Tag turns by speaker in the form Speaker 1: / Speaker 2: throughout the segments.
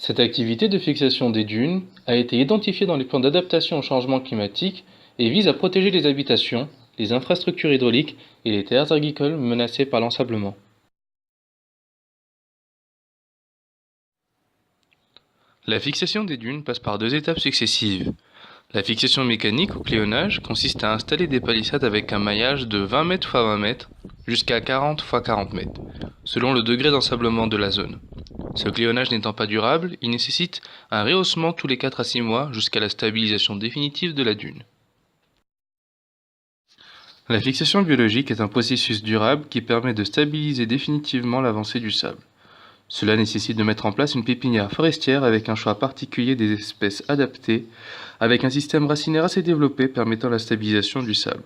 Speaker 1: Cette activité de fixation des dunes a été identifiée dans les plans d'adaptation au changement climatique et vise à protéger les habitations, les infrastructures hydrauliques et les terres agricoles menacées par l'ensablement. La fixation des dunes passe par deux étapes successives. La fixation mécanique ou cléonage consiste à installer des palissades avec un maillage de 20 mètres x 20 mètres jusqu'à 40 x 40 mètres, selon le degré d'ensablement de la zone. Ce cléonage n'étant pas durable, il nécessite un rehaussement tous les 4 à 6 mois jusqu'à la stabilisation définitive de la dune. La fixation biologique est un processus durable qui permet de stabiliser définitivement l'avancée du sable. Cela nécessite de mettre en place une pépinière forestière avec un choix particulier des espèces adaptées, avec un système racinaire assez développé permettant la stabilisation du sable.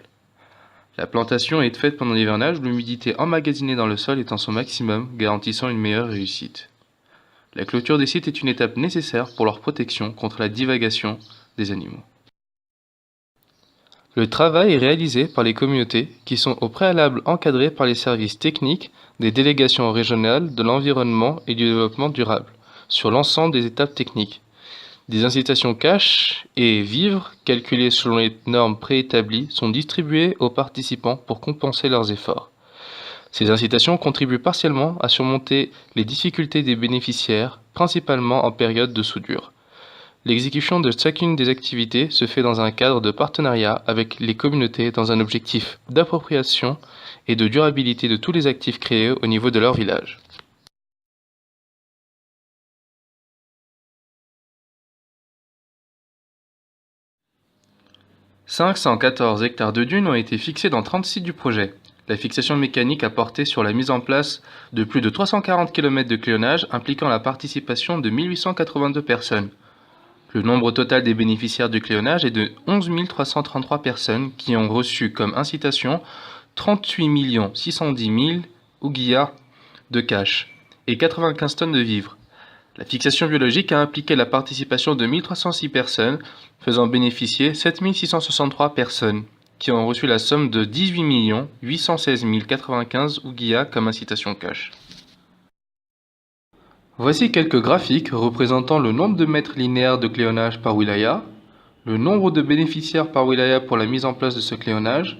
Speaker 1: La plantation est faite pendant l'hivernage, l'humidité emmagasinée dans le sol étant son maximum, garantissant une meilleure réussite. La clôture des sites est une étape nécessaire pour leur protection contre la divagation des animaux. Le travail est réalisé par les communautés qui sont au préalable encadrées par les services techniques des délégations régionales de l'environnement et du développement durable sur l'ensemble des étapes techniques. Des incitations cash et vivres calculées selon les normes préétablies sont distribuées aux participants pour compenser leurs efforts. Ces incitations contribuent partiellement à surmonter les difficultés des bénéficiaires, principalement en période de soudure. L'exécution de chacune des activités se fait dans un cadre de partenariat avec les communautés dans un objectif d'appropriation et de durabilité de tous les actifs créés au niveau de leur village. 514 hectares de dunes ont été fixés dans 30 sites du projet. La fixation mécanique a porté sur la mise en place de plus de 340 km de cléonage impliquant la participation de 1882 personnes. Le nombre total des bénéficiaires du cléonage est de 11 333 personnes qui ont reçu comme incitation 38 610 000 ouguiyas de cash et 95 tonnes de vivres. La fixation biologique a impliqué la participation de 1306 personnes, faisant bénéficier 7663 personnes, qui ont reçu la somme de 18 816 095 ouguiyas comme incitation cash. Voici quelques graphiques représentant le nombre de mètres linéaires de cléonage par wilaya, le nombre de bénéficiaires par wilaya pour la mise en place de ce cléonage,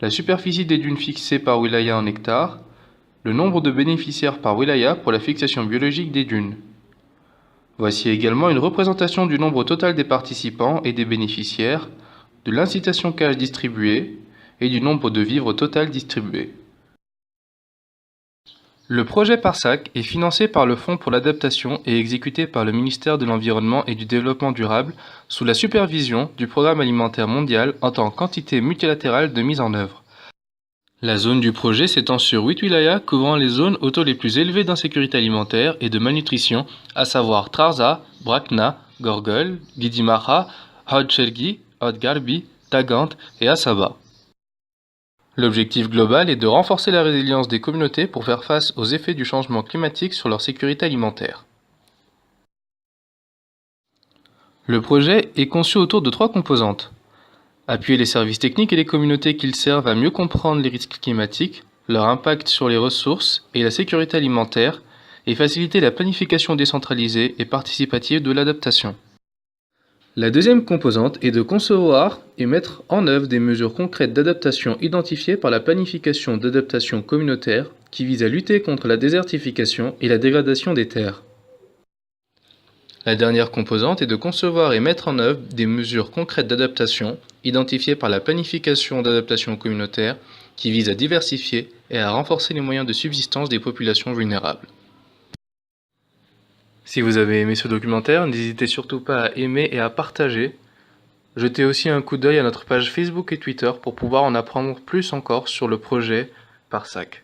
Speaker 1: la superficie des dunes fixées par wilaya en hectares, le nombre de bénéficiaires par wilaya pour la fixation biologique des dunes. Voici également une représentation du nombre total des participants et des bénéficiaires, de l'incitation cash distribuée et du nombre de vivres total distribués. Le projet PARSAC est financé par le Fonds pour l'adaptation et exécuté par le ministère de l'Environnement et du Développement durable sous la supervision du Programme alimentaire mondial en tant qu'entité multilatérale de mise en œuvre. La zone du projet s'étend sur 8 wilayas couvrant les zones aux taux les plus élevés d'insécurité alimentaire et de malnutrition, à savoir Trarza, Brakna, Gorgol, Guidimara, Hadchelgi, Hadgarbi, Tagant et Asaba. L'objectif global est de renforcer la résilience des communautés pour faire face aux effets du changement climatique sur leur sécurité alimentaire. Le projet est conçu autour de 3 composantes. Appuyer les services techniques et les communautés qu'ils servent à mieux comprendre les risques climatiques, leur impact sur les ressources et la sécurité alimentaire, et faciliter la planification décentralisée et participative de l'adaptation. La deuxième composante est de concevoir et mettre en œuvre des mesures concrètes d'adaptation identifiées par la planification d'adaptation communautaire qui vise à lutter contre la désertification et la dégradation des terres. La dernière composante est de concevoir et mettre en œuvre des mesures concrètes d'adaptation identifiées par la planification d'adaptation communautaire qui vise à diversifier et à renforcer les moyens de subsistance des populations vulnérables. Si vous avez aimé ce documentaire, n'hésitez surtout pas à aimer et à partager. Jetez aussi un coup d'œil à notre page Facebook et Twitter pour pouvoir en apprendre plus encore sur le projet PARSAC.